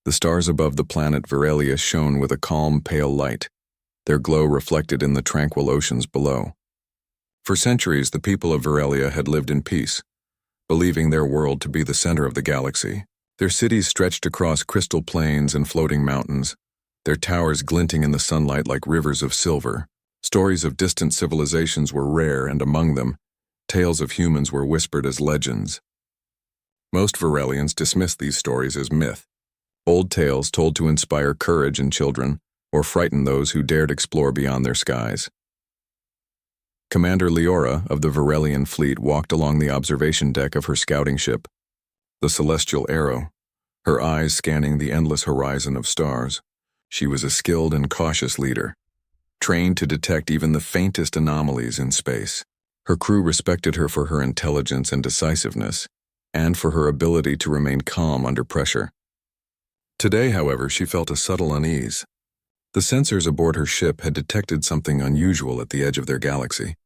The stars above the planet Virelia shone with a calm, pale light, their glow reflected in the tranquil oceans below. For centuries, the people of Virelia had lived in peace, believing their world to be the center of the galaxy. Their cities stretched across crystal plains and floating mountains, their towers glinting in the sunlight like rivers of silver. Stories of distant civilizations were rare, and among them, tales of humans were whispered as legends. Most Virelians dismissed these stories as myth, old tales told to inspire courage in children or frighten those who dared explore beyond their skies. Commander Leora of the Virelian fleet walked along the observation deck of her scouting ship, the Celestial Arrow, her eyes scanning the endless horizon of stars. She was a skilled and cautious leader, trained to detect even the faintest anomalies in space. Her crew respected her for her intelligence and decisiveness, and for her ability to remain calm under pressure. Today, however, she felt a subtle unease. The sensors aboard her ship had detected something unusual at the edge of their galaxy.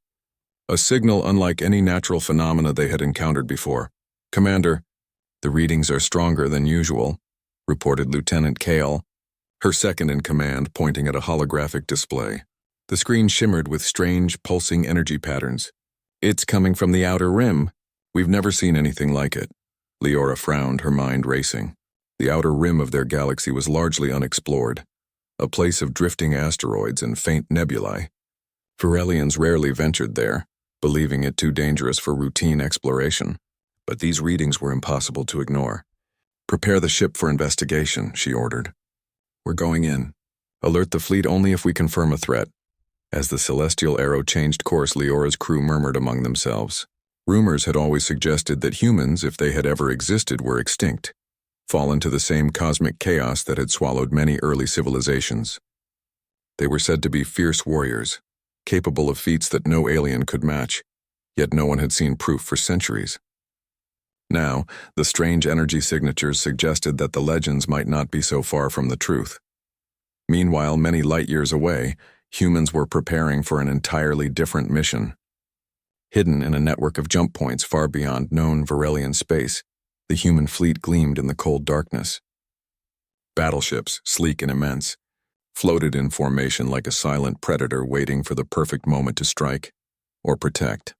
A signal unlike any natural phenomena they had encountered before. "Commander, the readings are stronger than usual," reported Lieutenant Kale, her second in command, pointing at a holographic display. The screen shimmered with strange, pulsing energy patterns. "It's coming from the outer rim. We've never seen anything like it." Leora frowned, her mind racing. The outer rim of their galaxy was largely unexplored, a place of drifting asteroids and faint nebulae. Virelians rarely ventured there, believing it too dangerous for routine exploration. But these readings were impossible to ignore. "Prepare the ship for investigation," she ordered. "We're going in. Alert the fleet only if we confirm a threat." As the Celestial Arrow changed course, Leora's crew murmured among themselves. Rumors had always suggested that humans, if they had ever existed, were extinct, fallen to the same cosmic chaos that had swallowed many early civilizations. They were said to be fierce warriors, capable of feats that no alien could match, yet no one had seen proof for centuries. Now, the strange energy signatures suggested that the legends might not be so far from the truth. Meanwhile, many light years away, humans were preparing for an entirely different mission. Hidden in a network of jump points far beyond known Virelian space, the human fleet gleamed in the cold darkness. Battleships, sleek and immense, floated in formation like a silent predator waiting for the perfect moment to strike or protect.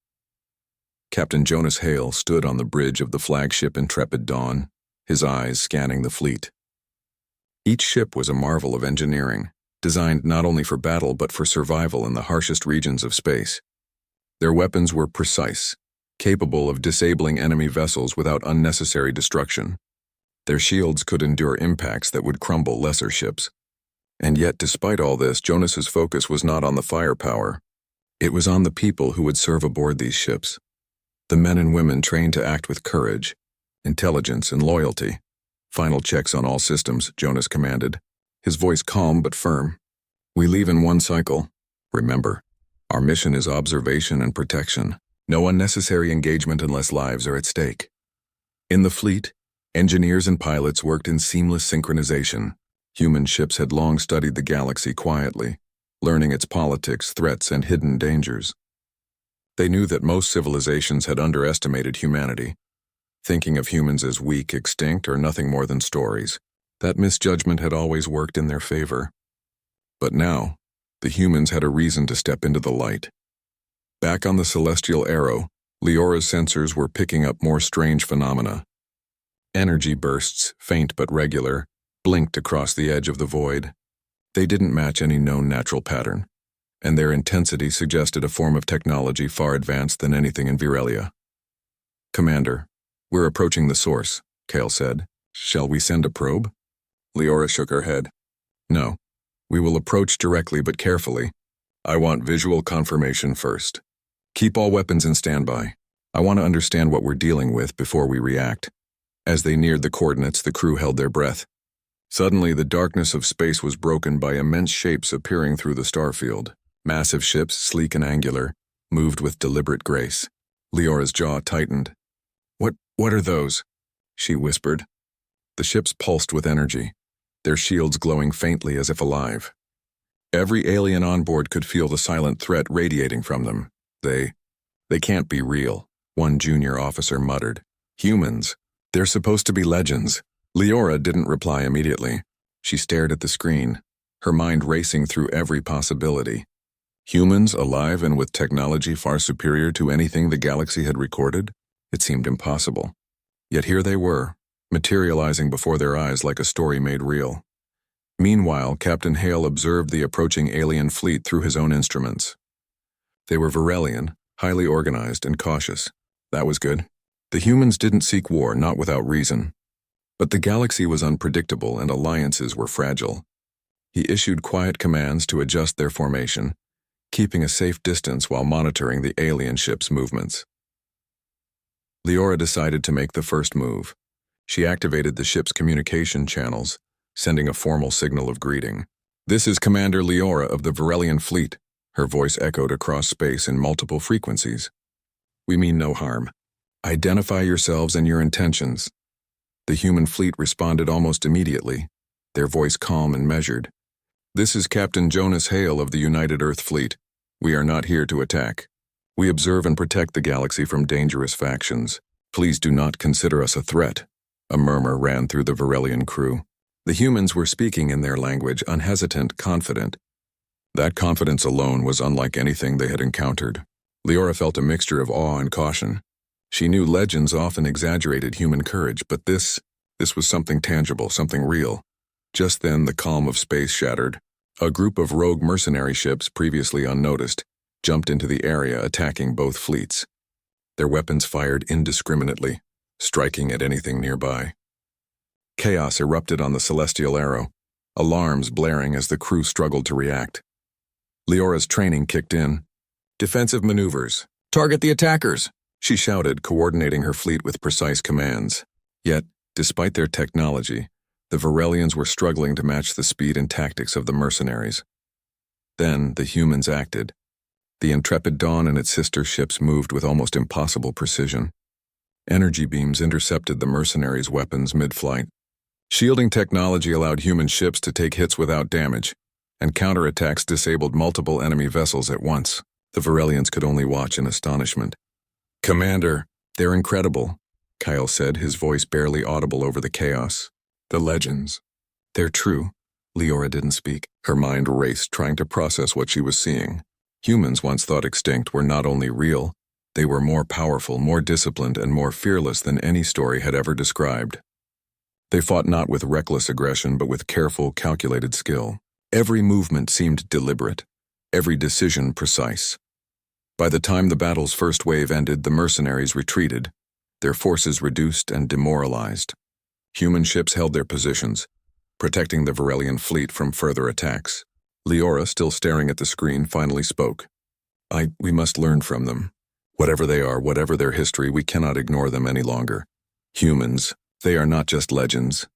Captain Jonas Hale stood on the bridge of the flagship Intrepid Dawn, his eyes scanning the fleet. Each ship was a marvel of engineering, designed not only for battle but for survival in the harshest regions of space. Their weapons were precise, capable of disabling enemy vessels without unnecessary destruction. Their shields could endure impacts that would crumble lesser ships. And yet, despite all this, Jonas's focus was not on the firepower. It was on the people who would serve aboard these ships. The men and women trained to act with courage, intelligence, and loyalty. "Final checks on all systems," Jonas commanded, his voice calm but firm. "We leave in one cycle. Remember, our mission is observation and protection. No unnecessary engagement unless lives are at stake." In the fleet, engineers and pilots worked in seamless synchronization. Human ships had long studied the galaxy quietly, learning its politics, threats, and hidden dangers. They knew that most civilizations had underestimated humanity, thinking of humans as weak, extinct, or nothing more than stories. That misjudgment had always worked in their favor. But now, the humans had a reason to step into the light. Back on the Celestial Arrow, Leora's sensors were picking up more strange phenomena. Energy bursts, faint but regular, blinked across the edge of the void. They didn't match any known natural pattern, and their intensity suggested a form of technology far advanced than anything in Virelia. "Commander, we're approaching the source," Kale said. "Shall we send a probe?" Leora shook her head. "No, we will approach directly but carefully. I want visual confirmation first. Keep all weapons in standby. I want to understand what we're dealing with before we react." As they neared the coordinates, the crew held their breath. Suddenly, the darkness of space was broken by immense shapes appearing through the starfield. Massive ships, sleek and angular, moved with deliberate grace. Leora's jaw tightened. What are those?" she whispered. The ships pulsed with energy, their shields glowing faintly as if alive. Every alien on board could feel the silent threat radiating from them. They can't be real," one junior officer muttered. "Humans. They're supposed to be legends, Leora didn't reply immediately. She stared at the screen, her mind racing through every possibility. Humans, alive and with technology far superior to anything the galaxy had recorded? It seemed impossible. Yet here they were, materializing before their eyes like a story made real. Meanwhile, Captain Hale observed the approaching alien fleet through his own instruments. They were Varelian, highly organized and cautious. That was good. The humans didn't seek war, not without reason. But the galaxy was unpredictable and alliances were fragile. He issued quiet commands to adjust their formation, keeping a safe distance while monitoring the alien ship's movements. Leora decided to make the first move. She activated the ship's communication channels, sending a formal signal of greeting. "This is Commander Leora of the Varelian fleet," her voice echoed across space in multiple frequencies. "We mean no harm. Identify yourselves and your intentions." The human fleet responded almost immediately, their voice calm and measured. "This is Captain Jonas Hale of the United Earth Fleet. We are not here to attack. We observe and protect the galaxy from dangerous factions. Please do not consider us a threat." A murmur ran through the Varelian crew. The humans were speaking in their language, unhesitant, confident. That confidence alone was unlike anything they had encountered. Leora felt a mixture of awe and caution. She knew legends often exaggerated human courage, but this was something tangible, something real. Just then, the calm of space shattered. A group of rogue mercenary ships, previously unnoticed, jumped into the area, attacking both fleets. Their weapons fired indiscriminately, striking at anything nearby. Chaos erupted on the celestial arrow, alarms blaring as the crew struggled to react. Leora's training kicked in. "Defensive maneuvers. Target the attackers," she shouted, coordinating her fleet with precise commands. Yet, despite their technology, the Varelians were struggling to match the speed and tactics of the mercenaries. Then, the humans acted. The Intrepid Dawn and its sister ships moved with almost impossible precision. Energy beams intercepted the mercenaries' weapons mid-flight. Shielding technology allowed human ships to take hits without damage, and counterattacks disabled multiple enemy vessels at once. The Varelians could only watch in astonishment. "Commander, they're incredible," Kyle said, his voice barely audible over the chaos. "The legends. They're true." Leora didn't speak. Her mind raced, trying to process what she was seeing. Humans once thought extinct were not only real, they were more powerful, more disciplined, and more fearless than any story had ever described. They fought not with reckless aggression, but with careful, calculated skill. Every movement seemed deliberate, every decision precise. By the time the battle's first wave ended, the mercenaries retreated, their forces reduced and demoralized. Human ships held their positions, protecting the Varelian fleet from further attacks. Leora, still staring at the screen, finally spoke. We must learn from them. Whatever they are, whatever their history, we cannot ignore them any longer. Humans, they are not just legends."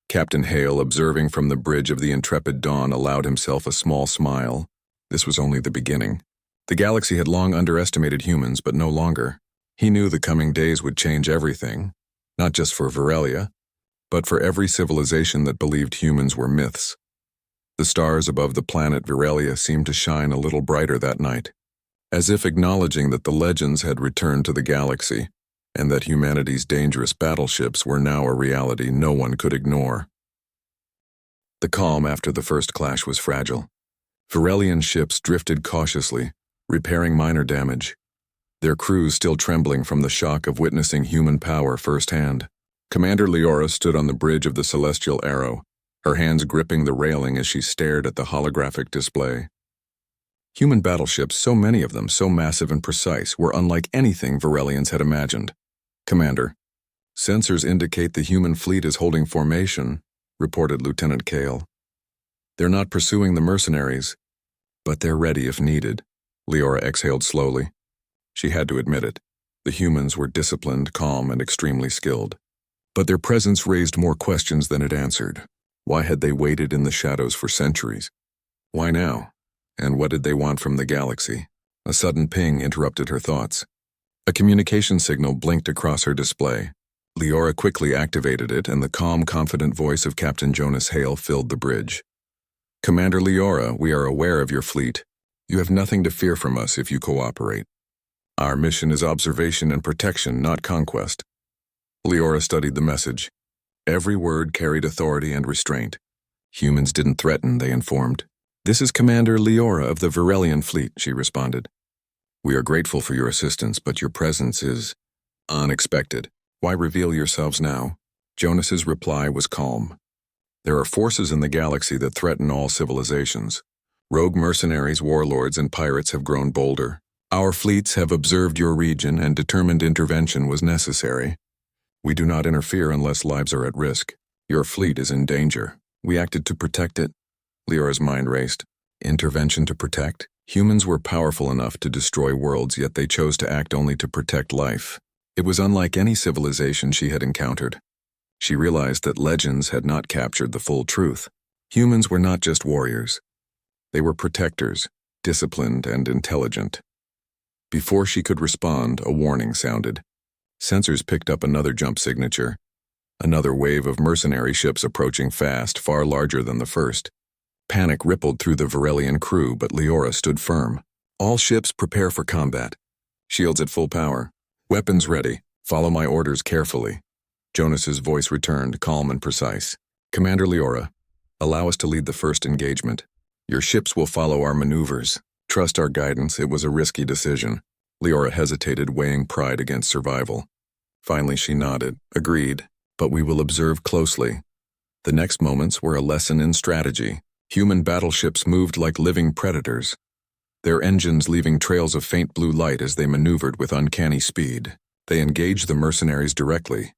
Captain Hale, observing from the bridge of the Intrepid Dawn, allowed himself a small smile. This was only the beginning. The galaxy had long underestimated humans, but no longer. He knew the coming days would change everything, not just for Varelia, but for every civilization that believed humans were myths. The stars above the planet Varelia seemed to shine a little brighter that night, as if acknowledging that the legends had returned to the galaxy, and that humanity's dangerous battleships were now a reality no one could ignore. The calm after the first clash was fragile. Varelian ships drifted cautiously, repairing minor damage, their crews still trembling from the shock of witnessing human power firsthand. Commander Leora stood on the bridge of the celestial arrow, her hands gripping the railing as she stared at the holographic display. Human battleships, so many of them, so massive and precise, were unlike anything Varelians had imagined. "Commander, sensors indicate the human fleet is holding formation," reported Lieutenant Kale. "They're not pursuing the mercenaries, but they're ready if needed." Leora exhaled slowly. She had to admit it. The humans were disciplined, calm, and extremely skilled. But their presence raised more questions than it answered. Why had they waited in the shadows for centuries? Why now? And what did they want from the galaxy? A sudden ping interrupted her thoughts. A communication signal blinked across her display. Leora quickly activated it, and the calm, confident voice of Captain Jonas Hale filled the bridge. "Commander Leora, we are aware of your fleet. You have nothing to fear from us if you cooperate. Our mission is observation and protection, not conquest." Leora studied the message. Every word carried authority and restraint. Humans didn't threaten, they informed. "This is Commander Leora of the Virelian fleet," she responded. "We are grateful for your assistance, but your presence is unexpected. Why reveal yourselves now?" Jonas's reply was calm. "There are forces in the galaxy that threaten all civilizations. Rogue mercenaries, warlords, and pirates have grown bolder. Our fleets have observed your region and determined intervention was necessary. We do not interfere unless lives are at risk. Your fleet is in danger. We acted to protect it." Leora's mind raced. Intervention to protect? Humans were powerful enough to destroy worlds, yet they chose to act only to protect life. It was unlike any civilization she had encountered. She realized that legends had not captured the full truth. Humans were not just warriors. They were protectors, disciplined and intelligent. Before she could respond, a warning sounded. Sensors picked up another jump signature. Another wave of mercenary ships approaching fast, far larger than the first. Panic rippled through the Virelian crew, but Leora stood firm. "All ships prepare for combat. Shields at full power. Weapons ready. Follow my orders carefully." Jonas's voice returned, calm and precise. "Commander Leora, allow us to lead the first engagement. Your ships will follow our maneuvers. Trust our guidance. It was a risky decision." Leora hesitated, weighing pride against survival. Finally she nodded. "Agreed, but we will observe closely." The next moments were a lesson in strategy. Human battleships moved like living predators, their engines leaving trails of faint blue light as they maneuvered with uncanny speed. They engaged the mercenaries directly,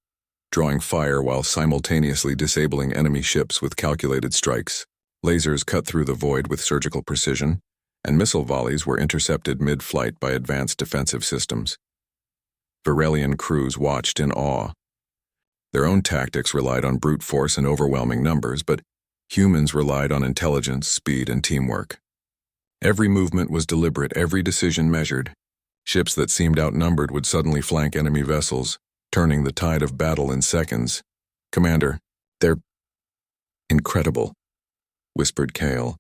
drawing fire while simultaneously disabling enemy ships with calculated strikes. Lasers cut through the void with surgical precision, and missile volleys were intercepted mid-flight by advanced defensive systems. Virelian crews watched in awe. Their own tactics relied on brute force and overwhelming numbers, but humans relied on intelligence, speed, and teamwork. Every movement was deliberate, every decision measured. Ships that seemed outnumbered would suddenly flank enemy vessels, turning the tide of battle in seconds. "Commander, they're incredible," whispered Kale.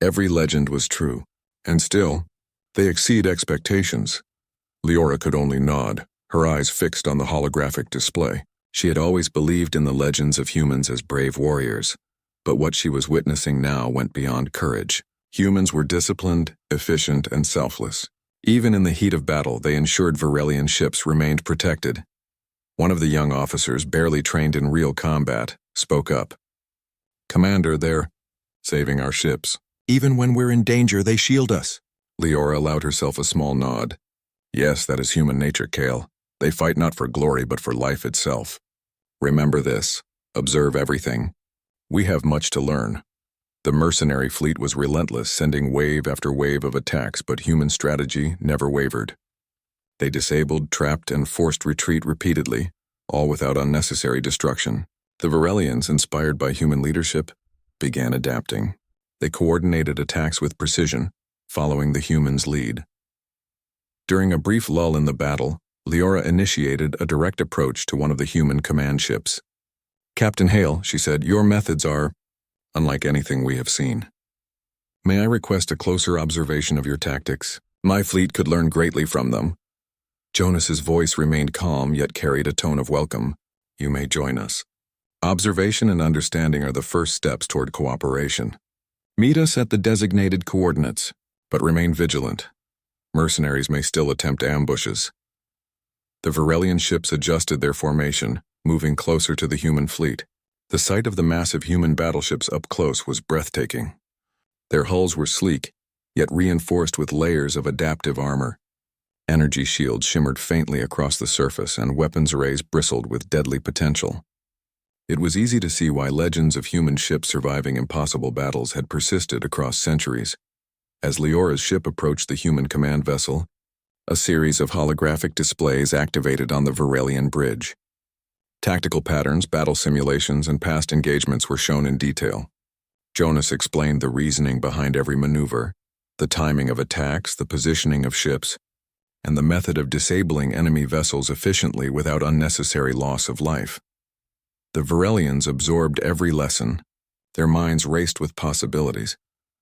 Every legend was true, and still, they exceed expectations. Leora could only nod, her eyes fixed on the holographic display. She had always believed in the legends of humans as brave warriors, but what she was witnessing now went beyond courage. Humans were disciplined, efficient, and selfless. Even in the heat of battle, they ensured Virelian ships remained protected. One of the young officers, barely trained in real combat, spoke up. "Commander, they're saving our ships. Even when we're in danger, they shield us." Leora allowed herself a small nod. "Yes, that is human nature, Kale. They fight not for glory, but for life itself. Remember this. Observe everything. We have much to learn." The mercenary fleet was relentless, sending wave after wave of attacks, but human strategy never wavered. They disabled, trapped, and forced retreat repeatedly, all without unnecessary destruction. The Virelians, inspired by human leadership, began adapting. They coordinated attacks with precision, following the humans' lead. During a brief lull in the battle, Leora initiated a direct approach to one of the human command ships. "Captain Hale," she said, "your methods are unlike anything we have seen. May I request a closer observation of your tactics? My fleet could learn greatly from them." Jonas's voice remained calm, yet carried a tone of welcome. "You may join us. Observation and understanding are the first steps toward cooperation. Meet us at the designated coordinates, but remain vigilant. Mercenaries may still attempt ambushes." The Virelian ships adjusted their formation, moving closer to the human fleet. The sight of the massive human battleships up close was breathtaking. Their hulls were sleek, yet reinforced with layers of adaptive armor. Energy shields shimmered faintly across the surface, and weapons arrays bristled with deadly potential. It was easy to see why legends of human ships surviving impossible battles had persisted across centuries. As Leora's ship approached the human command vessel, a series of holographic displays activated on the Virelian bridge. Tactical patterns, battle simulations, and past engagements were shown in detail. Jonas explained the reasoning behind every maneuver, the timing of attacks, the positioning of ships, and the method of disabling enemy vessels efficiently without unnecessary loss of life. The Virelians absorbed every lesson. Their minds raced with possibilities,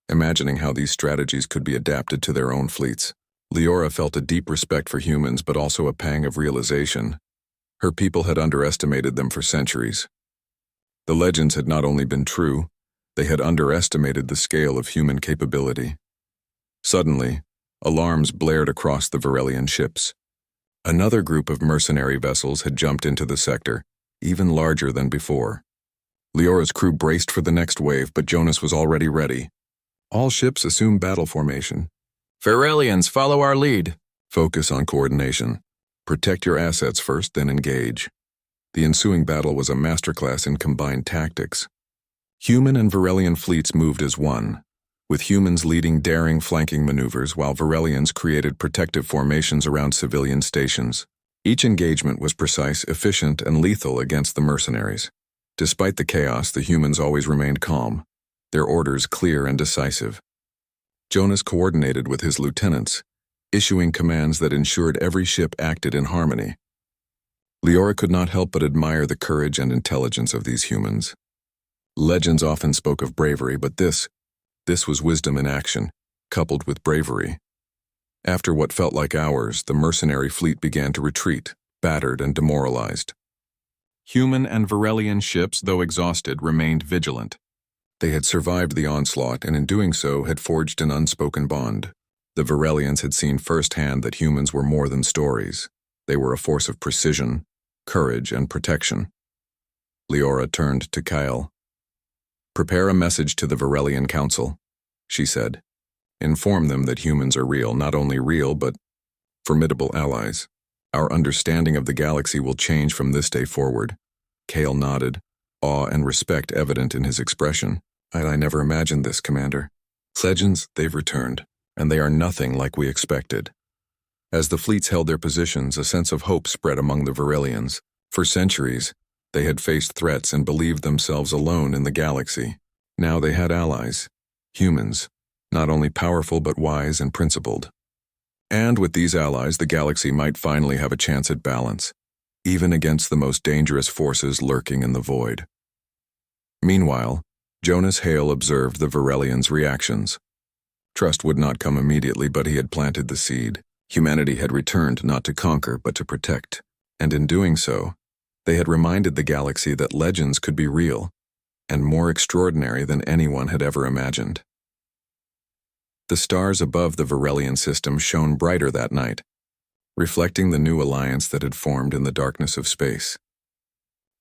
imagining how these strategies could be adapted to their own fleets. Leora felt a deep respect for humans, but also a pang of realization. Her people had underestimated them for centuries. The legends had not only been true, they had underestimated the scale of human capability. Suddenly, alarms blared across the Varelian ships. Another group of mercenary vessels had jumped into the sector, even larger than before. Leora's crew braced for the next wave, but Jonas was already ready. All ships assume battle formation. Varelians, follow our lead. Focus on coordination. Protect your assets first, then engage. The ensuing battle was a masterclass in combined tactics. Human and Varelian fleets moved as one, with humans leading daring flanking maneuvers while Varelians created protective formations around civilian stations. Each engagement was precise, efficient, and lethal against the mercenaries. Despite the chaos, the humans always remained calm, their orders clear and decisive. Jonas coordinated with his lieutenants, issuing commands that ensured every ship acted in harmony. Leora could not help but admire the courage and intelligence of these humans. Legends often spoke of bravery, but this was wisdom in action, coupled with bravery. After what felt like hours, the mercenary fleet began to retreat, battered and demoralized. Human and Varelian ships, though exhausted, remained vigilant. They had survived the onslaught and in doing so had forged an unspoken bond. The Varelians had seen firsthand that humans were more than stories. They were a force of precision, courage, and protection. Leora turned to Kyle. "Prepare a message to the Varelian Council," she said. "Inform them that humans are real, not only real, but formidable allies. Our understanding of the galaxy will change from this day forward." Kale nodded, awe and respect evident in his expression. I never imagined this, Commander. Legends, they've returned, and they are nothing like we expected." As the fleets held their positions, a sense of hope spread among the Varelians. For centuries, they had faced threats and believed themselves alone in the galaxy. Now they had allies, humans, not only powerful but wise and principled. And with these allies, the galaxy might finally have a chance at balance, even against the most dangerous forces lurking in the void. Meanwhile, Jonas Hale observed the Varelians' reactions. Trust would not come immediately, but he had planted the seed. Humanity had returned not to conquer, but to protect. And in doing so, they had reminded the galaxy that legends could be real, and more extraordinary than anyone had ever imagined. The stars above the Varelian system shone brighter that night, reflecting the new alliance that had formed in the darkness of space.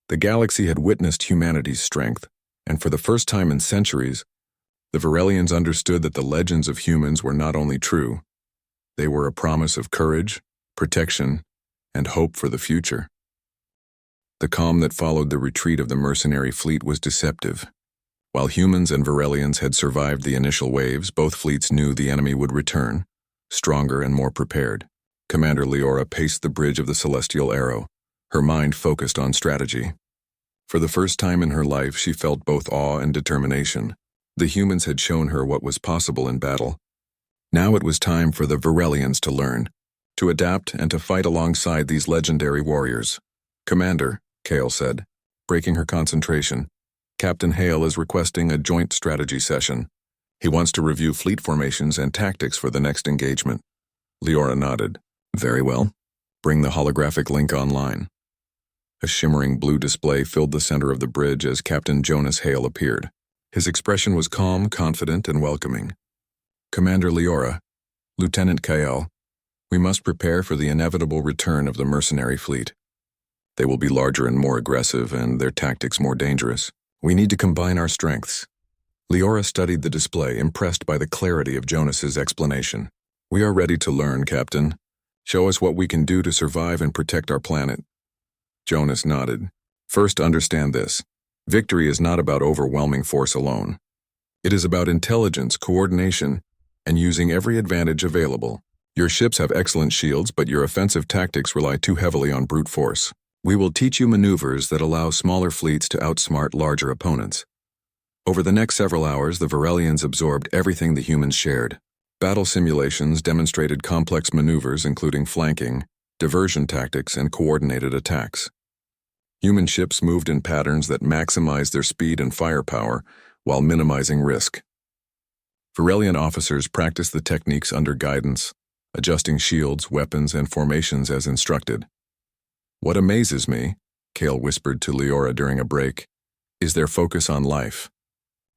The galaxy had witnessed humanity's strength, and for the first time in centuries, the Varelians understood that the legends of humans were not only true, they were a promise of courage, protection, and hope for the future. The calm that followed the retreat of the mercenary fleet was deceptive. While humans and Varelians had survived the initial waves, both fleets knew the enemy would return, stronger and more prepared. Commander Leora paced the bridge of the Celestial Arrow, her mind focused on strategy. For the first time in her life, she felt both awe and determination. The humans had shown her what was possible in battle. Now it was time for the Varelians to learn, to adapt and to fight alongside these legendary warriors. "Commander," Kale said, breaking her concentration, "Captain Hale is requesting a joint strategy session. He wants to review fleet formations and tactics for the next engagement." Leora nodded. "Very well. Bring the holographic link online." A shimmering blue display filled the center of the bridge as Captain Jonas Hale appeared. His expression was calm, confident, and welcoming. "Commander Leora, Lieutenant Kyle, we must prepare for the inevitable return of the mercenary fleet. They will be larger and more aggressive, and their tactics more dangerous. We need to combine our strengths." Leora studied the display, impressed by the clarity of Jonas's explanation. "We are ready to learn, Captain. Show us what we can do to survive and protect our planet." Jonas nodded. "First, understand this. Victory is not about overwhelming force alone. It is about intelligence, coordination, and using every advantage available. Your ships have excellent shields, but your offensive tactics rely too heavily on brute force. We will teach you maneuvers that allow smaller fleets to outsmart larger opponents." Over the next several hours, the Varelians absorbed everything the humans shared. Battle simulations demonstrated complex maneuvers including flanking, diversion tactics, and coordinated attacks. Human ships moved in patterns that maximized their speed and firepower while minimizing risk. Varelian officers practiced the techniques under guidance, adjusting shields, weapons, and formations as instructed. "What amazes me," Kale whispered to Leora during a break, is their focus on life.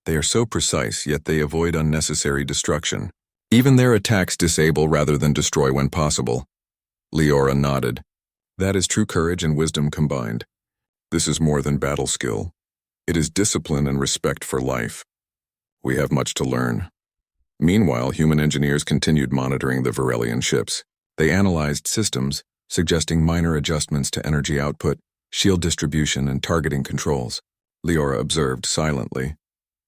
They are so precise, yet they avoid unnecessary destruction. Even their attacks disable rather than destroy when possible. Leora nodded. That is true courage and wisdom combined. This is more than battle skill. It is discipline and respect for life. We have much to learn. Meanwhile, human engineers continued monitoring the Varelian ships. They analyzed systems, suggesting minor adjustments to energy output, shield distribution, and targeting controls. Leora observed silently,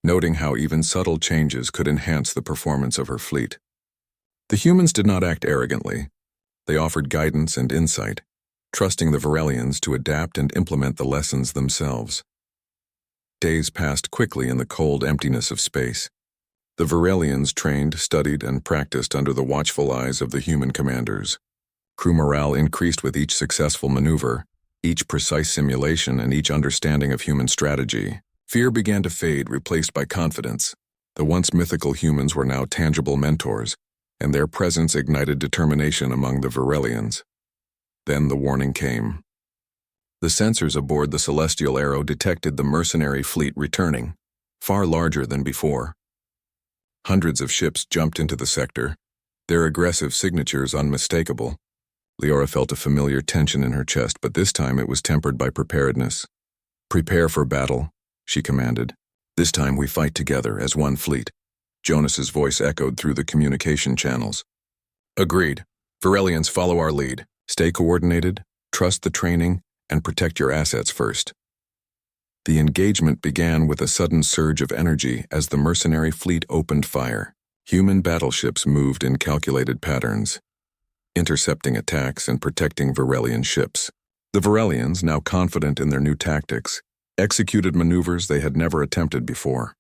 noting how even subtle changes could enhance the performance of her fleet. The humans did not act arrogantly. They offered guidance and insight, trusting the Varelians to adapt and implement the lessons themselves. Days passed quickly in the cold emptiness of space. The Varelians trained, studied, and practiced under the watchful eyes of the human commanders. Crew morale increased with each successful maneuver, each precise simulation, and each understanding of human strategy. Fear began to fade, replaced by confidence. The once mythical humans were now tangible mentors, and their presence ignited determination among the Varelians. Then the warning came. The sensors aboard the Celestial Arrow detected the mercenary fleet returning, far larger than before. Hundreds of ships jumped into the sector, their aggressive signatures unmistakable. Leora felt a familiar tension in her chest, but this time it was tempered by preparedness. "Prepare for battle," she commanded. "This time we fight together as one fleet." Jonas's voice echoed through the communication channels. "Agreed. Varelians, follow our lead. Stay coordinated, trust the training, and protect your assets first." The engagement began with a sudden surge of energy as the mercenary fleet opened fire. Human battleships moved in calculated patterns, intercepting attacks and protecting Varelian ships. The Varelians, now confident in their new tactics, executed maneuvers they had never attempted before.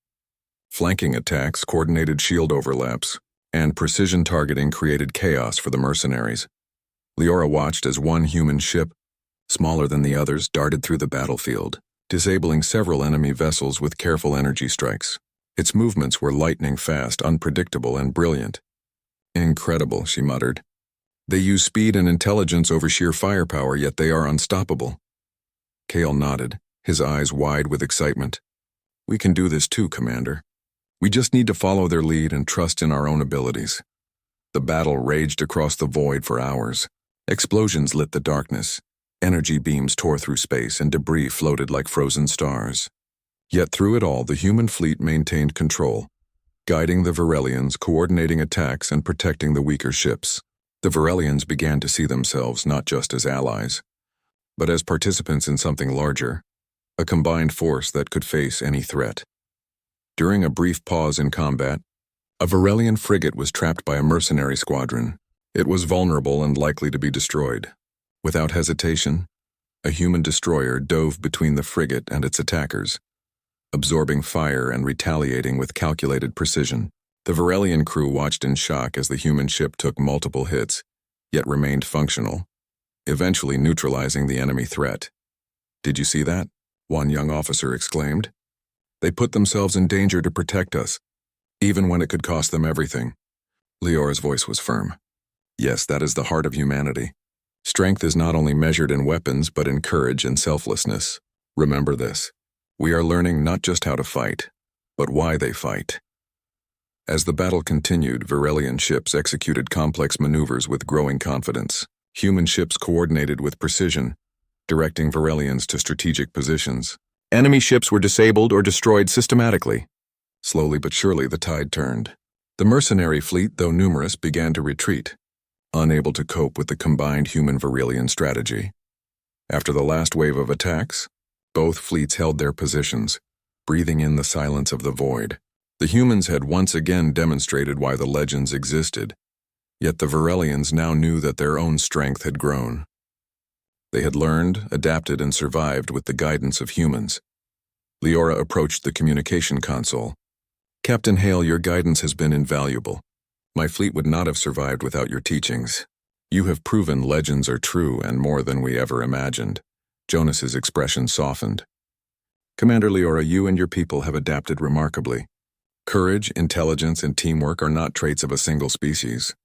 Flanking attacks, coordinated shield overlaps, and precision targeting created chaos for the mercenaries. Leora watched as one human ship, smaller than the others, darted through the battlefield, disabling several enemy vessels with careful energy strikes. Its movements were lightning fast, unpredictable, and brilliant. "Incredible," she muttered. "They use speed and intelligence over sheer firepower, yet they are unstoppable." Kale nodded, his eyes wide with excitement. "We can do this too, Commander. We just need to follow their lead and trust in our own abilities." The battle raged across the void for hours. Explosions lit the darkness. Energy beams tore through space, and debris floated like frozen stars. Yet through it all, the human fleet maintained control, guiding the Varelians, coordinating attacks, and protecting the weaker ships. The Varelians began to see themselves not just as allies, but as participants in something larger, a combined force that could face any threat. During a brief pause in combat, a Varelian frigate was trapped by a mercenary squadron. It was vulnerable and likely to be destroyed. Without hesitation, a human destroyer dove between the frigate and its attackers, absorbing fire and retaliating with calculated precision. The Varelian crew watched in shock as the human ship took multiple hits, yet remained functional, eventually neutralizing the enemy threat. "Did you see that?" one young officer exclaimed. "They put themselves in danger to protect us, even when it could cost them everything." Leora's voice was firm. "Yes, that is the heart of humanity. Strength is not only measured in weapons, but in courage and selflessness. Remember this. We are learning not just how to fight, but why they fight." As the battle continued, Varelian ships executed complex maneuvers with growing confidence. Human ships coordinated with precision, directing Varelians to strategic positions. Enemy ships were disabled or destroyed systematically. Slowly but surely, the tide turned. The mercenary fleet, though numerous, began to retreat, unable to cope with the combined human-Varelian strategy. After the last wave of attacks, both fleets held their positions, breathing in the silence of the void. The humans had once again demonstrated why the legends existed, yet the Varelians now knew that their own strength had grown. They had learned, adapted, and survived with the guidance of humans. Leora approached the communication console. "Captain Hale, your guidance has been invaluable. My fleet would not have survived without your teachings. You have proven legends are true and more than we ever imagined." Jonas's expression softened. "Commander Leora, you and your people have adapted remarkably. Courage, intelligence, and teamwork are not traits of a single species.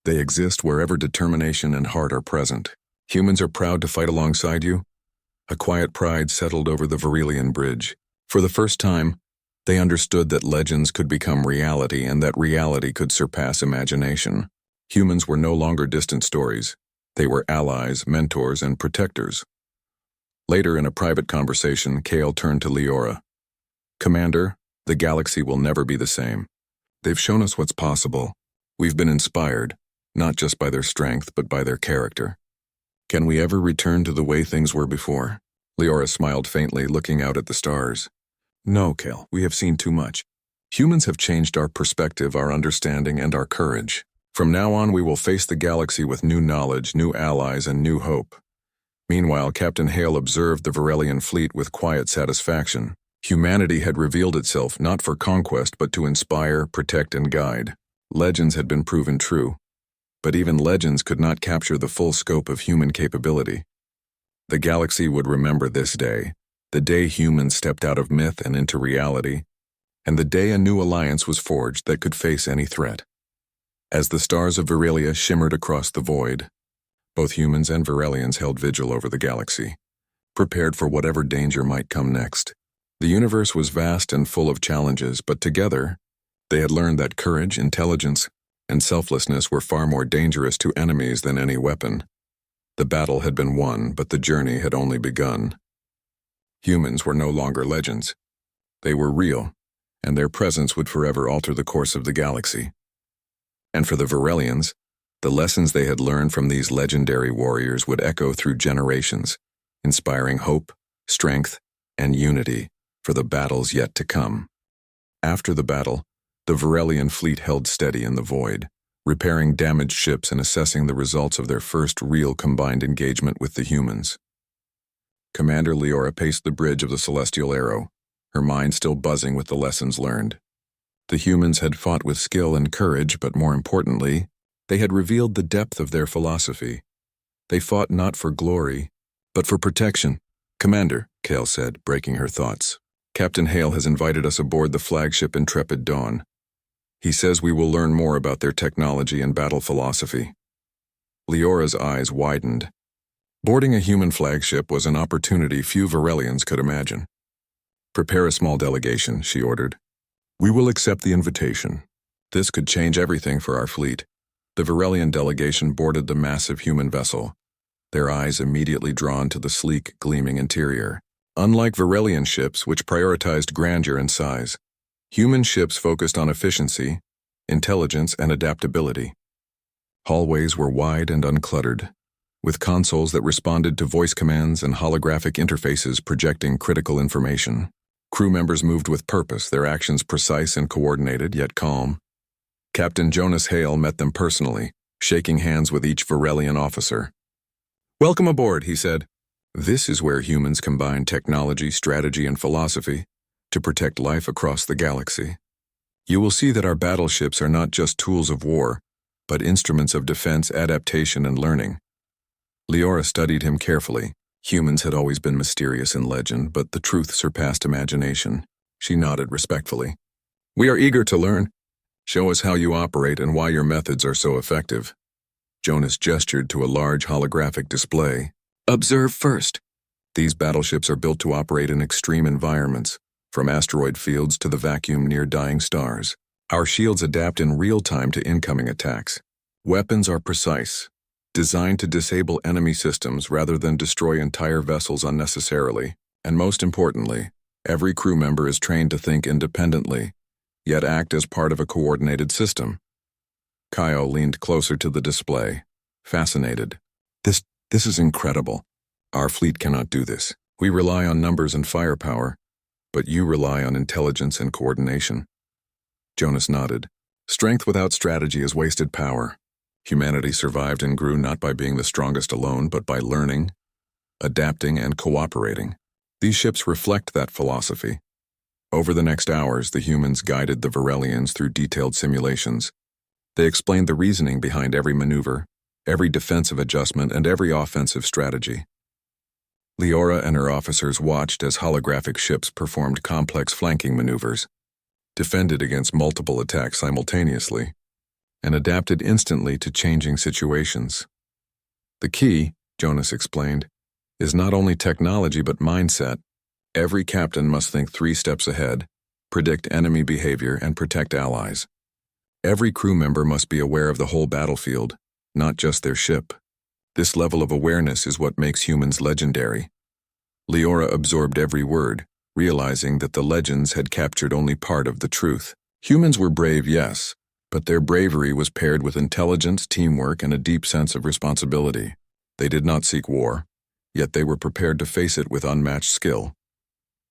They exist wherever determination and heart are present. Humans are proud to fight alongside you." A quiet pride settled over the Varelian bridge. For the first time, they understood that legends could become reality and that reality could surpass imagination. Humans were no longer distant stories. They were allies, mentors, and protectors. Later in a private conversation, Kale turned to Leora. "Commander, the galaxy will never be the same. They've shown us what's possible. We've been inspired, not just by their strength, but by their character. Can we ever return to the way things were before?" Leora smiled faintly, looking out at the stars. "No, Kale, we have seen too much. Humans have changed our perspective, our understanding, and our courage. From now on, we will face the galaxy with new knowledge, new allies, and new hope." Meanwhile, Captain Hale observed the Varelian fleet with quiet satisfaction. Humanity had revealed itself not for conquest, but to inspire, protect, and guide. Legends had been proven true. But even legends could not capture the full scope of human capability. The galaxy would remember this day, the day humans stepped out of myth and into reality, and the day a new alliance was forged that could face any threat. As the stars of Varelia shimmered across the void, both humans and Varelians held vigil over the galaxy, prepared for whatever danger might come next. The universe was vast and full of challenges, but together, they had learned that courage, intelligence, and selflessness were far more dangerous to enemies than any weapon. The battle had been won, but the journey had only begun. Humans were no longer legends. They were real, and their presence would forever alter the course of the galaxy. And for the Varelians, the lessons they had learned from these legendary warriors would echo through generations, inspiring hope, strength, and unity for the battles yet to come. After the battle, the Varelian fleet held steady in the void, repairing damaged ships and assessing the results of their first real combined engagement with the humans. Commander Leora paced the bridge of the Celestial Arrow, her mind still buzzing with the lessons learned. The humans had fought with skill and courage, but more importantly, they had revealed the depth of their philosophy. They fought not for glory, but for protection. "Commander," Kale said, breaking her thoughts, "Captain Hale has invited us aboard the flagship Intrepid Dawn. He says we will learn more about their technology and battle philosophy." Leora's eyes widened. Boarding a human flagship was an opportunity few Varelians could imagine. "Prepare a small delegation," she ordered. "We will accept the invitation. This could change everything for our fleet." The Varelian delegation boarded the massive human vessel, their eyes immediately drawn to the sleek, gleaming interior. Unlike Varelian ships, which prioritized grandeur and size, human ships focused on efficiency, intelligence, and adaptability. Hallways were wide and uncluttered, with consoles that responded to voice commands and holographic interfaces projecting critical information. Crew members moved with purpose, their actions precise and coordinated, yet calm. Captain Jonas Hale met them personally, shaking hands with each Varelian officer. "Welcome aboard," he said. "This is where humans combine technology, strategy, and philosophy to protect life across the galaxy. You will see that our battleships are not just tools of war, but instruments of defense, adaptation, and learning." Leora studied him carefully. Humans had always been mysterious in legend, but the truth surpassed imagination. She nodded respectfully. "We are eager to learn. Show us how you operate and why your methods are so effective." Jonas gestured to a large holographic display. "Observe first. These battleships are built to operate in extreme environments, from asteroid fields to the vacuum near dying stars. Our shields adapt in real time to incoming attacks. Weapons are precise, designed to disable enemy systems rather than destroy entire vessels unnecessarily. And most importantly, every crew member is trained to think independently, yet act as part of a coordinated system." Kyle leaned closer to the display, fascinated. This is incredible. Our fleet cannot do this. We rely on numbers and firepower, but you rely on intelligence and coordination." Jonas nodded. "Strength without strategy is wasted power. Humanity survived and grew not by being the strongest alone, but by learning, adapting, and cooperating. These ships reflect that philosophy." Over the next hours, the humans guided the Varelians through detailed simulations. They explained the reasoning behind every maneuver, every defensive adjustment, and every offensive strategy. Leora and her officers watched as holographic ships performed complex flanking maneuvers, defended against multiple attacks simultaneously, and adapted instantly to changing situations. "The key," Jonas explained, "is not only technology but mindset. Every captain must think 3 steps ahead, predict enemy behavior, and protect allies. Every crew member must be aware of the whole battlefield, not just their ship. This level of awareness is what makes humans legendary. Leora absorbed every word, realizing that the legends had captured only part of the truth. Humans were brave, yes, but their bravery was paired with intelligence, teamwork, and a deep sense of responsibility. They did not seek war, yet they were prepared to face it with unmatched skill.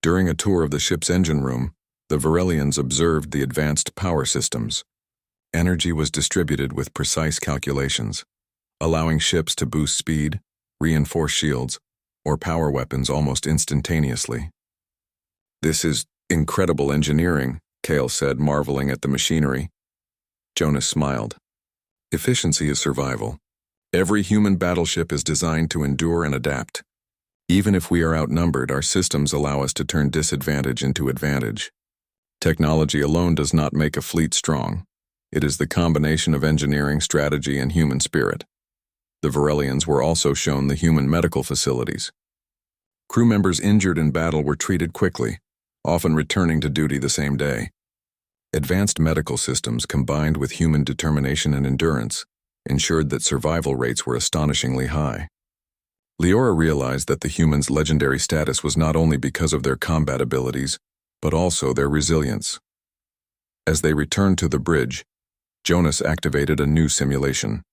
During a tour of the ship's engine room, the Varelians observed the advanced power systems. Energy was distributed with precise calculations, allowing ships to boost speed, reinforce shields, or power weapons almost instantaneously. "This is incredible engineering," Kale said, marveling at the machinery. Jonas smiled. "Efficiency is survival. Every human battleship is designed to endure and adapt. Even if we are outnumbered, our systems allow us to turn disadvantage into advantage. Technology alone does not make a fleet strong. It is the combination of engineering, strategy, and human spirit." The Varelians were also shown the human medical facilities. Crew members injured in battle were treated quickly, often returning to duty the same day. Advanced medical systems combined with human determination and endurance ensured that survival rates were astonishingly high. Leora realized that the humans' legendary status was not only because of their combat abilities, but also their resilience. As they returned to the bridge, Jonas activated a new simulation.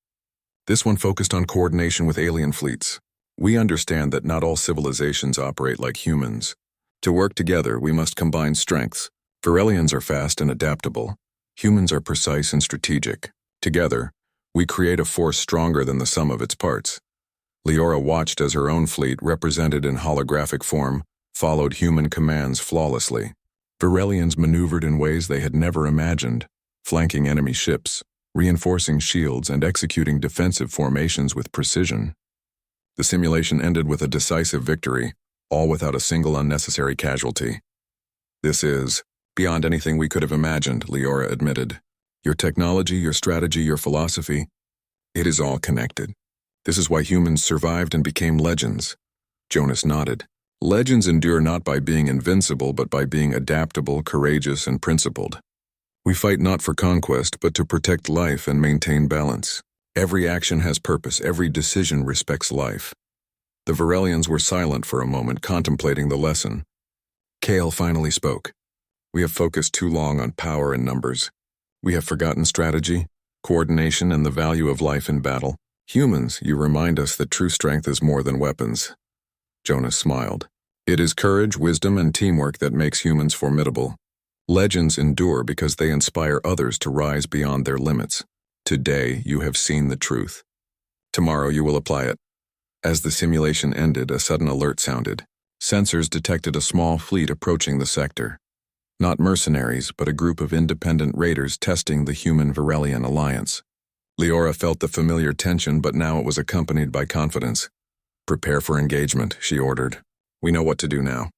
This one focused on coordination with alien fleets. "We understand that not all civilizations operate like humans. To work together, we must combine strengths. Varelians are fast and adaptable. Humans are precise and strategic. Together, we create a force stronger than the sum of its parts." Leora watched as her own fleet, represented in holographic form, followed human commands flawlessly. Varelians maneuvered in ways they had never imagined, flanking enemy ships, reinforcing shields, and executing defensive formations with precision. The simulation ended with a decisive victory, all without a single unnecessary casualty. "This is beyond anything we could have imagined," Leora admitted. "Your technology, your strategy, your philosophy, it is all connected. This is why humans survived and became legends." Jonas nodded. "Legends endure not by being invincible, but by being adaptable, courageous, and principled. We fight not for conquest, but to protect life and maintain balance. Every action has purpose, every decision respects life." The Varelians were silent for a moment, contemplating the lesson. Kale finally spoke. "We have focused too long on power and numbers. We have forgotten strategy, coordination, and the value of life in battle. Humans, you remind us that true strength is more than weapons." Jonas smiled. "It is courage, wisdom, and teamwork that makes humans formidable. Legends endure because they inspire others to rise beyond their limits. Today, you have seen the truth. Tomorrow, you will apply it." As the simulation ended, a sudden alert sounded. Sensors detected a small fleet approaching the sector. Not mercenaries, but a group of independent raiders testing the human-Varelian alliance. Leora felt the familiar tension, but now it was accompanied by confidence. "Prepare for engagement," she ordered. "We know what to do now.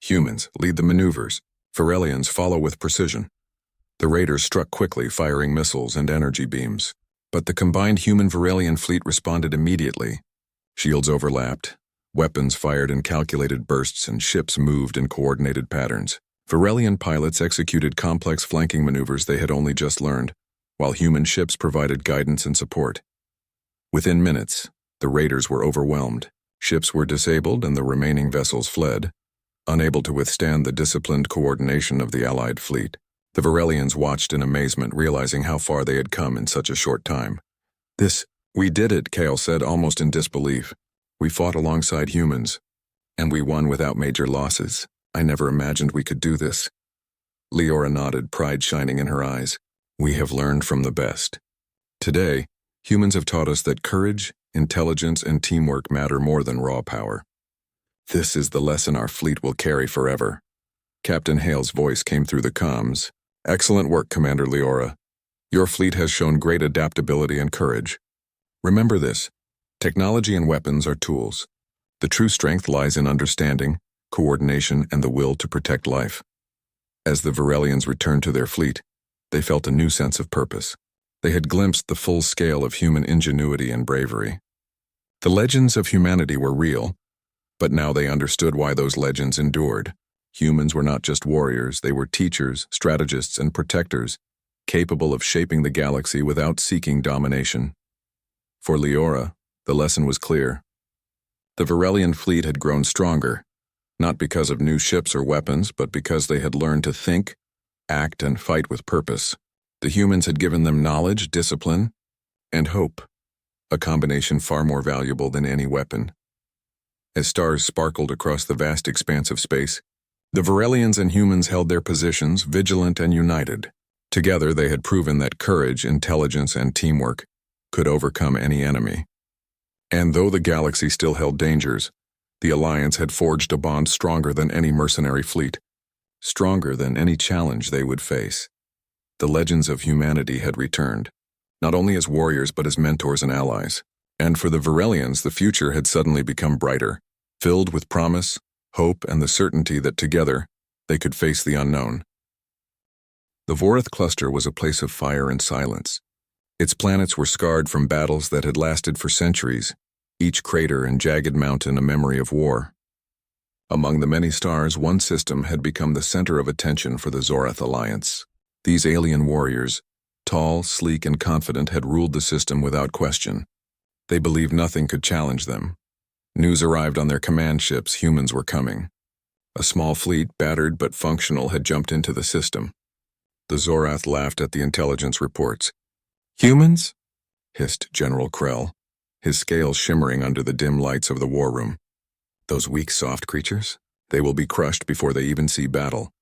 Humans, lead the maneuvers. Varelians, follow with precision." The raiders struck quickly, firing missiles and energy beams. But the combined human-Varelian fleet responded immediately. Shields overlapped, weapons fired in calculated bursts, and ships moved in coordinated patterns. Varelian pilots executed complex flanking maneuvers they had only just learned, while human ships provided guidance and support. Within minutes, the raiders were overwhelmed. Ships were disabled and the remaining vessels fled, unable to withstand the disciplined coordination of the Allied fleet. The Varelians watched in amazement, realizing how far they had come in such a short time. "We did it," Kale said, almost in disbelief. "We fought alongside humans, and we won without major losses. I never imagined we could do this." Leora nodded, pride shining in her eyes. "We have learned from the best. Today, humans have taught us that courage, intelligence, and teamwork matter more than raw power. This is the lesson our fleet will carry forever." Captain Hale's voice came through the comms. "Excellent work, Commander Leora. Your fleet has shown great adaptability and courage. Remember this, technology and weapons are tools. The true strength lies in understanding, coordination, and the will to protect life." As the Varelians returned to their fleet, they felt a new sense of purpose. They had glimpsed the full scale of human ingenuity and bravery. The legends of humanity were real, But now they understood why those legends endured. Humans were not just warriors, they were teachers, strategists, and protectors, capable of shaping the galaxy without seeking domination. For Leora, the lesson was clear. The Varelian fleet had grown stronger, not because of new ships or weapons, but because they had learned to think, act, and fight with purpose. The humans had given them knowledge, discipline, and hope, a combination far more valuable than any weapon. As stars sparkled across the vast expanse of space, the Varelians and humans held their positions, vigilant and united. Together they had proven that courage, intelligence, and teamwork could overcome any enemy. And though the galaxy still held dangers, the Alliance had forged a bond stronger than any mercenary fleet, stronger than any challenge they would face. The legends of humanity had returned, not only as warriors but as mentors and allies. And for the Varelians, the future had suddenly become brighter, filled with promise, hope, and the certainty that together they could face the unknown. The Vorath cluster was a place of fire and silence. Its planets were scarred from battles that had lasted for centuries, each crater and jagged mountain a memory of war. Among the many stars, one system had become the center of attention for the Zorath Alliance. These alien warriors, tall, sleek, and confident, had ruled the system without question. They believed nothing could challenge them. News arrived on their command ships humans were coming. A small fleet, battered but functional, had jumped into the system. The Zorath laughed at the intelligence reports. "Humans?" hissed General Krell, his scales shimmering under the dim lights of the war room. "Those weak, soft creatures? They will be crushed before they even see battle."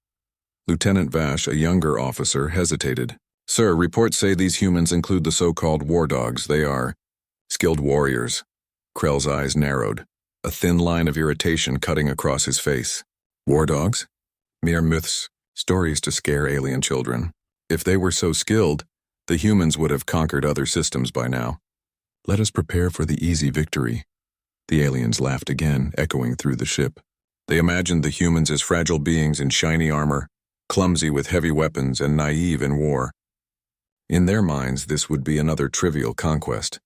Lieutenant Vash, a younger officer, hesitated. "Sir, reports say these humans include the so-called war dogs. They are skilled warriors." Krell's eyes narrowed, a thin line of irritation cutting across his face. War dogs? Mere myths, stories to scare alien children. If they were so skilled, the humans would have conquered other systems by now. "Let us prepare for the easy victory." The aliens laughed again, echoing through the ship. They imagined the humans as fragile beings in shiny armor, clumsy with heavy weapons and naive in war. In their minds, this would be another trivial conquest.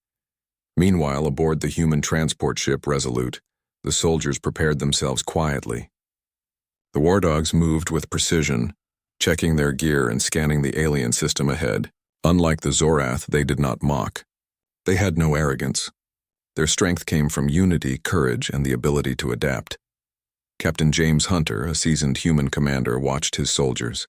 Meanwhile, aboard the human transport ship Resolute, the soldiers prepared themselves quietly. The war dogs moved with precision, checking their gear and scanning the alien system ahead. Unlike the Zorath, they did not mock. They had no arrogance. Their strength came from unity, courage, and the ability to adapt. Captain James Hunter, a seasoned human commander, watched his soldiers.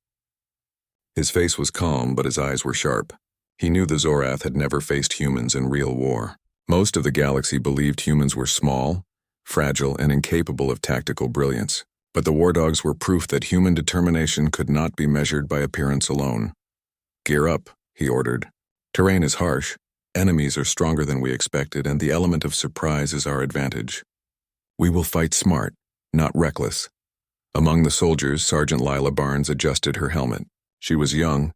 His face was calm, but his eyes were sharp. He knew the Zorath had never faced humans in real war. Most of the galaxy believed humans were small, fragile, and incapable of tactical brilliance. But the war dogs were proof that human determination could not be measured by appearance alone. "Gear up," he ordered. "Terrain is harsh, enemies are stronger than we expected, and the element of surprise is our advantage. We will fight smart, not reckless." Among the soldiers, Sergeant Lila Barnes adjusted her helmet. She was young,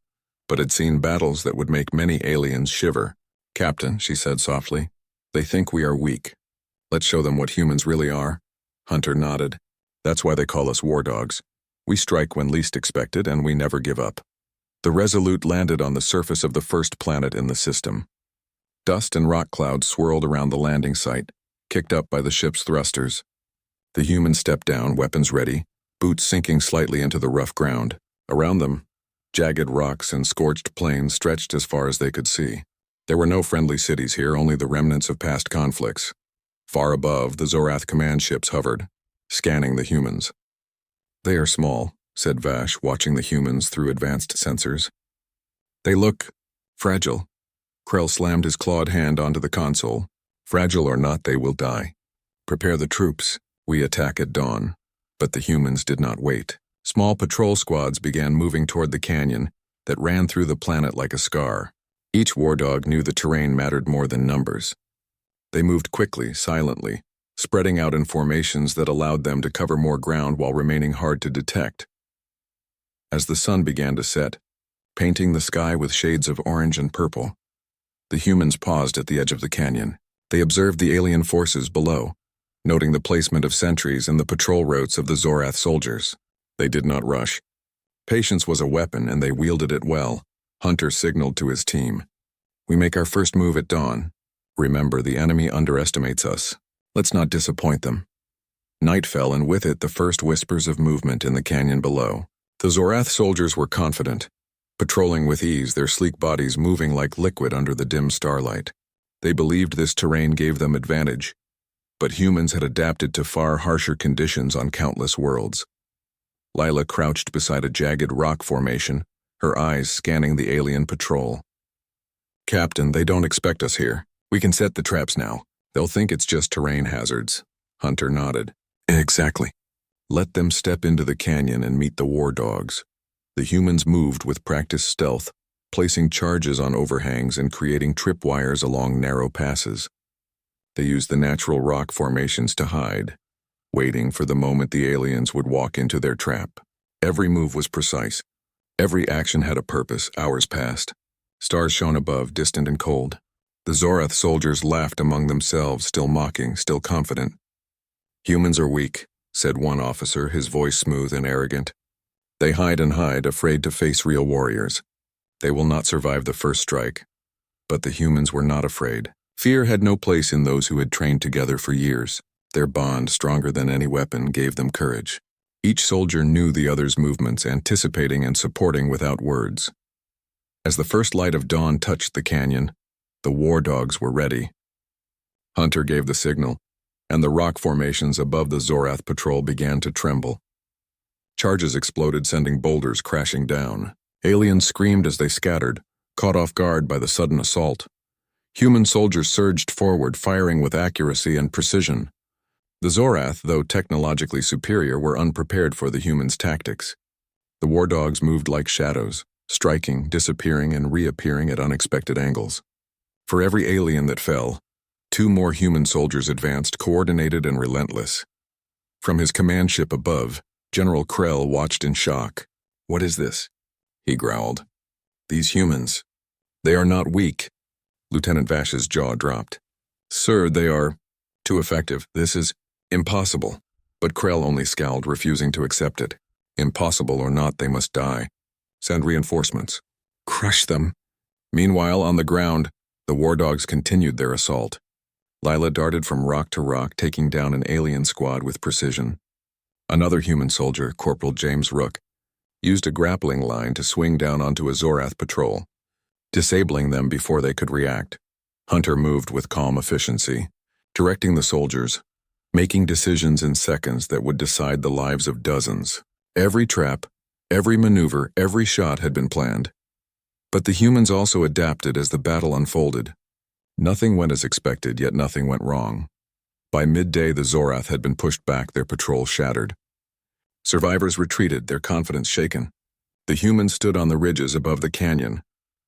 but had seen battles that would make many aliens shiver. "Captain," she said softly, "they think we are weak. Let's show them what humans really are." Hunter nodded. "That's why they call us war dogs. We strike when least expected, and we never give up." The Resolute landed on the surface of the first planet in the system. Dust and rock clouds swirled around the landing site, kicked up by the ship's thrusters. The humans stepped down, weapons ready, boots sinking slightly into the rough ground. Around them, jagged rocks and scorched plains stretched as far as they could see. There were no friendly cities here, only the remnants of past conflicts. Far above, the Zorath command ships hovered, scanning the humans. "They are small," said Vash, watching the humans through advanced sensors. "They look fragile." Krell slammed his clawed hand onto the console. "Fragile or not, they will die. Prepare the troops. We attack at dawn." But the humans did not wait. Small patrol squads began moving toward the canyon that ran through the planet like a scar. Each war dog knew the terrain mattered more than numbers. They moved quickly, silently, spreading out in formations that allowed them to cover more ground while remaining hard to detect. As the sun began to set, painting the sky with shades of orange and purple, the humans paused at the edge of the canyon. They observed the alien forces below, noting the placement of sentries and the patrol routes of the Zorath soldiers. They did not rush. Patience was a weapon, and they wielded it well. Hunter signaled to his team. "We make our first move at dawn. Remember, the enemy underestimates us. Let's not disappoint them." Night fell, and with it the first whispers of movement in the canyon below. The Zorath soldiers were confident, patrolling with ease, their sleek bodies moving like liquid under the dim starlight. They believed this terrain gave them advantage, but humans had adapted to far harsher conditions on countless worlds. Lila crouched beside a jagged rock formation, her eyes scanning the alien patrol. "Captain, they don't expect us here. We can set the traps now. They'll think it's just terrain hazards." Hunter nodded. "Exactly. Let them step into the canyon and meet the war dogs." The humans moved with practiced stealth, placing charges on overhangs and creating tripwires along narrow passes. They used the natural rock formations to hide, waiting for the moment the aliens would walk into their trap. Every move was precise. Every action had a purpose. Hours passed. Stars shone above, distant and cold. The Zorath soldiers laughed among themselves, still mocking, still confident. "Humans are weak," said one officer, his voice smooth and arrogant. "They hide and hide, afraid to face real warriors. They will not survive the first strike." But the humans were not afraid. Fear had no place in those who had trained together for years. Their bond, stronger than any weapon, gave them courage. Each soldier knew the other's movements, anticipating and supporting without words. As the first light of dawn touched the canyon, the war dogs were ready. Hunter gave the signal, and the rock formations above the Zorath patrol began to tremble. Charges exploded, sending boulders crashing down. Aliens screamed as they scattered, caught off guard by the sudden assault. Human soldiers surged forward, firing with accuracy and precision. The Zorath, though technologically superior, were unprepared for the humans' tactics. The war dogs moved like shadows, striking, disappearing, and reappearing at unexpected angles. For every alien that fell, 2 more human soldiers advanced, coordinated and relentless. From his command ship above, General Krell watched in shock. "What is this?" he growled. "These humans. They are not weak." Lieutenant Vash's jaw dropped. "Sir, they are too effective. This is impossible." But Krell only scowled, refusing to accept it. "Impossible or not, they must die. Send reinforcements. Crush them." Meanwhile, on the ground, the war dogs continued their assault. Lila darted from rock to rock, taking down an alien squad with precision. Another human soldier, Corporal James Rook, used a grappling line to swing down onto a Zorath patrol, disabling them before they could react. Hunter moved with calm efficiency, directing the soldiers, making decisions in seconds that would decide the lives of dozens. Every trap, every maneuver, every shot had been planned. But the humans also adapted as the battle unfolded. Nothing went as expected, yet nothing went wrong. By midday, the Zorath had been pushed back, their patrol shattered. Survivors retreated, their confidence shaken. The humans stood on the ridges above the canyon,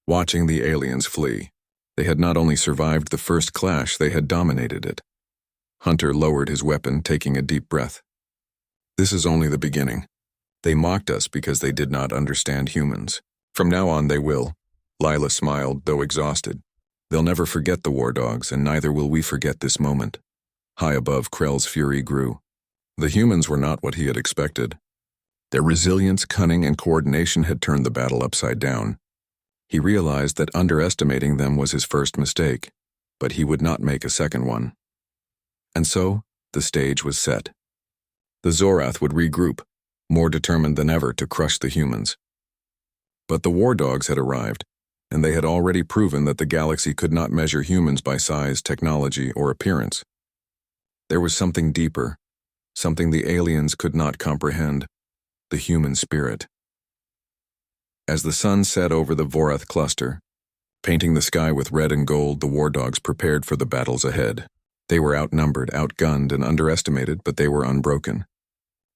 watching the aliens flee. They had not only survived the first clash, they had dominated it. Hunter lowered his weapon, taking a deep breath. "This is only the beginning. They mocked us because they did not understand humans. From now on they will." Lila smiled, though exhausted. "They'll never forget the war dogs, and neither will we forget this moment." High above, Krell's fury grew. The humans were not what he had expected. Their resilience, cunning, and coordination had turned the battle upside down. He realized that underestimating them was his first mistake, but he would not make a second one. And so, the stage was set. The Zorath would regroup, more determined than ever to crush the humans. But the war dogs had arrived, and they had already proven that the galaxy could not measure humans by size, technology, or appearance. There was something deeper, something the aliens could not comprehend, the human spirit. As the sun set over the Vorath cluster, painting the sky with red and gold, the war dogs prepared for the battles ahead. They were outnumbered, outgunned, and underestimated, but they were unbroken.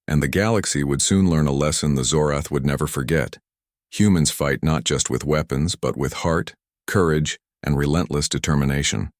And the galaxy would soon learn a lesson the Zorath would never forget. Humans fight not just with weapons, but with heart, courage, and relentless determination.